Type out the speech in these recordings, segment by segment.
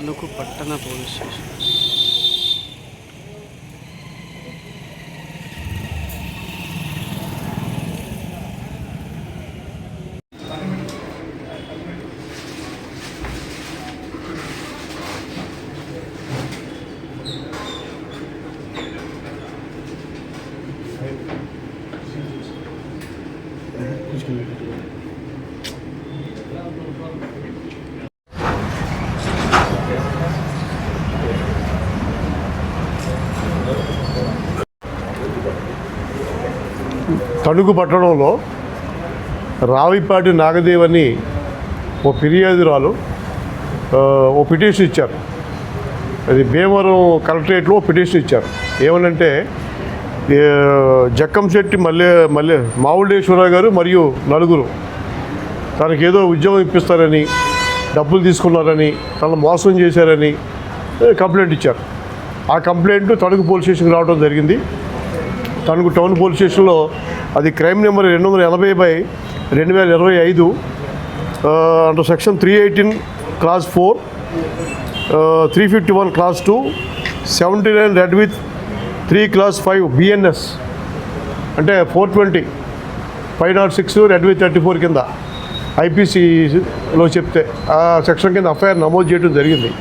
తణుకు పట్టణ police station. Tanuku పట్టణంలో రావిపాటి నాగదేవ్ అని ఓ ఫిర్యాదురాలు ఓ పిటిషన్ ఇచ్చారు. అది భీమవరం కలెక్టరేట్లో పిటిషన్ ఇచ్చారు. ఏమనంటే జక్కంశెట్టి మావుల్డేశ్వరరావు గారు మరియు నలుగురు తనకేదో ఉద్యోగం ఇప్పిస్తారని, డబ్బులు తీసుకున్నారని, తనను మోసం చేశారని కంప్లైంట్ ఇచ్చారు. ఆ కంప్లైంట్ తణుకు పోలీస్ స్టేషన్కి రావడం జరిగింది. తణుకు టౌన్ పోలీస్ స్టేషన్లో అది crime number 280/2025 under section 318 class 4, 351 class 2, 79 red with 3 class 5 BNS అంటే 420, 506 రెడ్ విత్ 34 కింద IPCలో చెప్తే ఆ సెక్షన్ కింద ఎఫ్ఐఆర్ నమోదు చేయడం జరిగింది.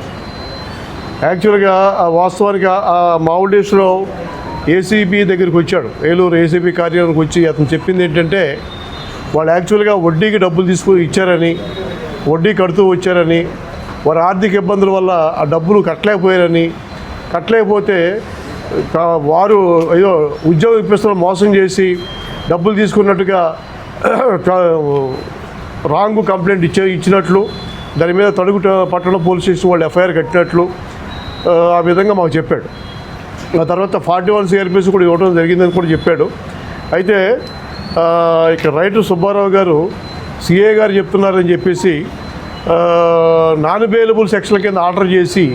యాక్చువల్గా వాస్తవానికి ఆ మావుల్డేశ్వరరావు ఏసీబీ దగ్గరికి వచ్చాడు. ఏలూరు ఏసీబీ కార్యాలయానికి వచ్చి అతను చెప్పింది ఏంటంటే వాళ్ళు యాక్చువల్గా వడ్డీకి డబ్బులు తీసుకుని ఇచ్చారని, వడ్డీ కడుతూ వచ్చారని, వారి ఆర్థిక ఇబ్బందుల వల్ల ఆ డబ్బులు కట్టలేకపోతే వారు ఏదో ఉద్యోగం ఇప్పిస్తున్న మోసం చేసి డబ్బులు తీసుకున్నట్టుగా రాంగ్ కంప్లైంట్ ఇచ్చినట్లు, దాని మీద తణుకు పట్టణ పోలీస్ స్టేషన్ వాళ్ళు ఎఫ్ఐఆర్ కట్టినట్లు ఆ విధంగా మాకు చెప్పాడు. ఆ తర్వాత 41 CRPS కూడా ఇవ్వడం జరిగిందని కూడా చెప్పాడు. అయితే ఇక్కడ రైటర్ సుబ్బారావు గారు సిఏ గారు చెప్తున్నారని చెప్పేసి నాన్ అవైలబుల్ సెక్షన్ల కింద ఆర్డర్ చేసి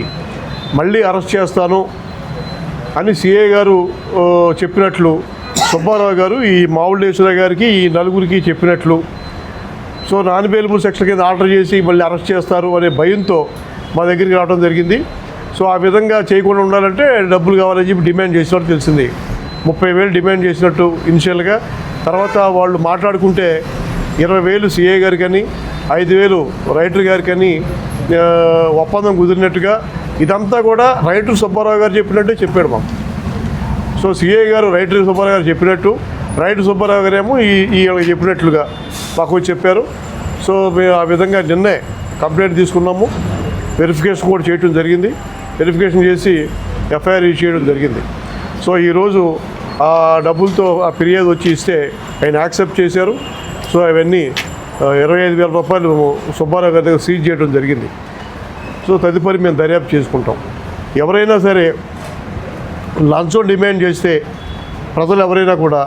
మళ్ళీ అరెస్ట్ చేస్తాను అని సిఏ గారు చెప్పినట్లు సుబ్బారావు గారు ఈ మావుల్డేశ్వర గారికి ఈ నలుగురికి చెప్పినట్లు. సో నాన్ అవైలబుల్ సెక్షన్ కింద ఆర్డర్ చేసి మళ్ళీ అరెస్ట్ చేస్తారు అనే భయంతో మా దగ్గరికి రావడం జరిగింది. సో ఆ విధంగా చేయకుండా ఉండాలంటే డబ్బులు కావాలని చెప్పి డిమాండ్ చేసినట్టు తెలిసింది. 30,000 డిమాండ్ చేసినట్టు ఇనిషియల్గా. తర్వాత వాళ్ళు మాట్లాడుకుంటే 20,000 సిఏ గారికని, 5,000 రైటర్ గారికని ఒప్పందం కుదిరినట్టుగా ఇదంతా కూడా రైటర్ సుబ్బారావు గారు చెప్పినట్టే చెప్పాడు మాకు. సో సిఏ గారు రైటర్ సుబ్బారావు గారు చెప్పినట్టు, రైటర్ సుబ్బారావు గారు ఏమో ఈ చెప్పినట్లుగా మాకు చెప్పారు. సో మేము ఆ విధంగా నిన్నే కంప్లైంట్ తీసుకున్నాము. వెరిఫికేషన్ కూడా చేయడం జరిగింది. వెరిఫికేషన్ చేసి ఎఫ్ఐఆర్ ఇష్యూ చేయడం జరిగింది. సో ఈరోజు ఆ డబ్బులతో ఆ ఫిర్యాదు వచ్చి ఇస్తే ఆయన యాక్సెప్ట్ చేశారు. సో అవన్నీ 25,000 రూపాయలు సుబ్బారావు గారి దగ్గర సీజ్ చేయడం జరిగింది. సో తదుపరి మేము దర్యాప్తు చేసుకుంటాం. ఎవరైనా సరే లంచం డిమాండ్ చేస్తే ప్రజలు ఎవరైనా కూడా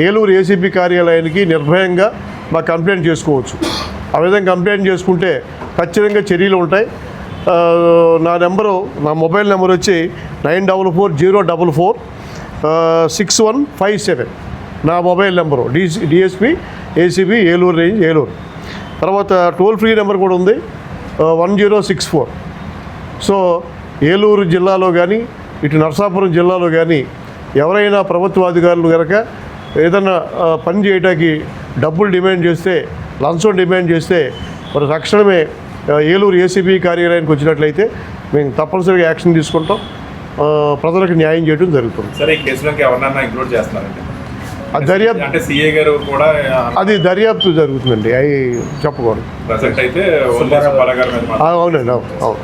ఏలూరు ఏసీబీ కార్యాలయానికి నిర్భయంగా మా కంప్లైంట్ చేసుకోవచ్చు. ఆ విధంగా కంప్లైంట్ చేసుకుంటే ఖచ్చితంగా చర్యలు ఉంటాయి. నా మొబైల్ నెంబర్ వచ్చి 9440446157 నా mobile number. DSP ACB Eluru range Eluru. తర్వాత టోల్ ఫ్రీ నెంబర్ కూడా ఉంది 1064. సో ఏలూరు జిల్లాలో కానీ ఇటు నరసాపురం జిల్లాలో కానీ ఎవరైనా ప్రభుత్వ అధికారులు కనుక ఏదైనా పని చేయడానికి డబ్బులు డిమాండ్ చేస్తే, లంచం డిమాండ్ చేస్తే మరి తక్షణమే ఏలూరు ఏసీబీ కార్యాలయానికి వచ్చినట్లయితే మేము తప్పనిసరిగా యాక్షన్ తీసుకుంటాం. ప్రజలకు న్యాయం చేయడం జరుగుతుంది. సరే, ఈ కేసులోకి ఎవరన్నా ఇంక్లూడ్ చేస్తున్నారండి? అది దర్యాప్తు అంటే సీఏ గారు కూడా అది దర్యాప్తు జరుగుతుందండి. అవి చెప్పకూడదు. ప్రజెంట్ అయితే అవునండి. అవును.